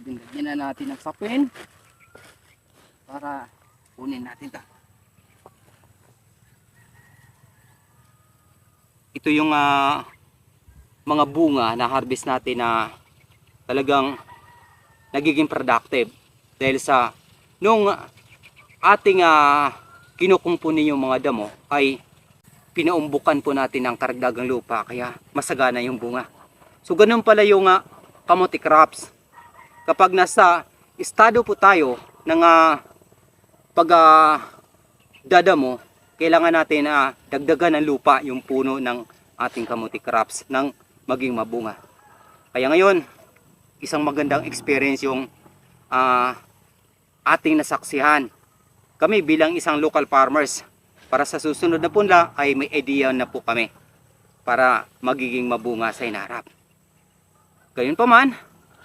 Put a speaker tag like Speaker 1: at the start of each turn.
Speaker 1: Lagyan na natin ng sapin para kunin natin ito. Ito yung mga bunga na harvest natin na talagang nagiging productive dahil sa nung ating kinukumpuni yung mga damo ay pinaumbukan po natin ng karagdagang lupa kaya masagana yung bunga. So ganun pala yung kamote crops. Kapag nasa estado po tayo ng pagdadamo, kailangan natin dagdagan ng lupa yung puno ng ating kamote crops nang maging mabunga. Kaya ngayon, isang magandang experience yung ating nasaksihan. Kami bilang isang local farmers, para sa susunod na punla ay may idea na po kami para magiging mabunga sa hinaharap. Gayun pa man,